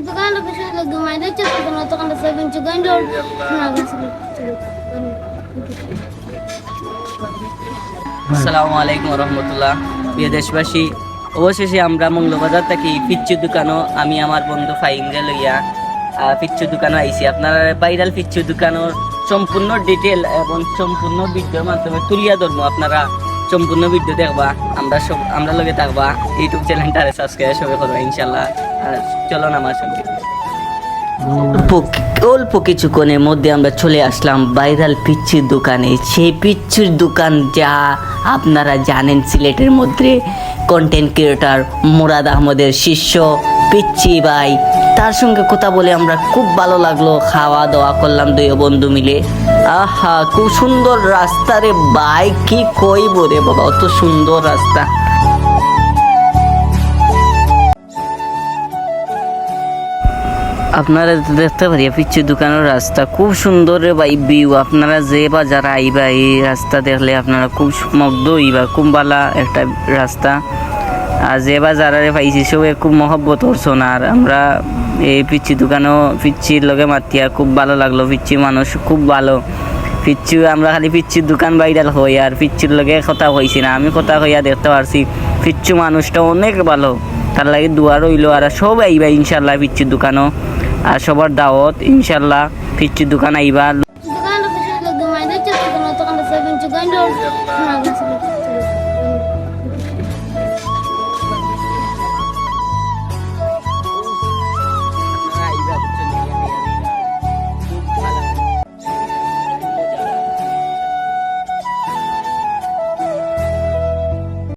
দোকান লোক এসে ঘুমাই দিচ্ছে তখন সেভেন চিকেন রোল আসসালামু আলাইকুম রহমতুল্লাহ। প্রিয় দেশবাসী, অবশেষে আমরা মঙ্গলবাজার থেকে পিচ্চু দোকানও আমি আমার বন্ধু ফাইংরে লইয়া পিচ্চু দোকানও আইছি। আপনারা ভাইরাল পিচ্চু দোকানের সম্পূর্ণ ডিটেল এবং সম্পূর্ণ ভিডিওর মাধ্যমে তুলিয়া ধরবো। আপনারা সম্পূর্ণ ভিডিও দেখবা, আমরা লগে থাকবা। ইউটিউব চ্যানেলটারে সাবস্ক্রাইব সবে করবা ইনশাল্লাহ। চলো না আমার সঙ্গে। অল্প কিছুক্ষণের মধ্যে আমরা চলে আসলাম ভাইরাল পিচ্চুর দোকানে। সেই পিচ্চুর দোকান যা আপনারা জানেন, সিলেটের মধ্যে কন্টেন্ট ক্রিয়েটর মুরাদ আহমদের শিষ্য পিচ্চি ভাই, তার সঙ্গে কথা বলে আমরা খুব ভালো লাগলো। খাওয়া দাওয়া করলাম দুই বন্ধু মিলে। আহা, খুব সুন্দর রাস্তা রে ভাই, কি কইব রে বাবা, অত সুন্দর রাস্তা। আপনারা দেখতে পারি পিচ্চি দোকানের রাস্তা খুব সুন্দর রে ভাই ভিউ। আপনারা যে বা যারা আইবা এই রাস্তা দেখলে আপনারা খুব মুগ্ধ হইবা। খুব ভালো একটা রাস্তা। আর যে বা যারা রে পাইছি সবাই খুব মহব্বত করছেন। আর আমরা এই পিচ্চি দোকানেও পিচ্চির লগে মাতিয়া খুব ভালো লাগলো। পিচ্চির মানুষ খুব ভালো। পিচ্চি আমরা খালি পিচ্চির দোকান ভাইরাল হই আর পিচ্চির লগে কথা হয়েছি না। আমি কথা হইয়া দেখতে পারছি পিচ্চু মানুষটা অনেক ভালো। তার লাগে দোয়া রইল। আর সব আইবা ইনশাল্লাহ পিচ্চির দোকানও। আর সবার দাওয়াত ইনশাল্লাহ পিচ্চির দোকান আইবা।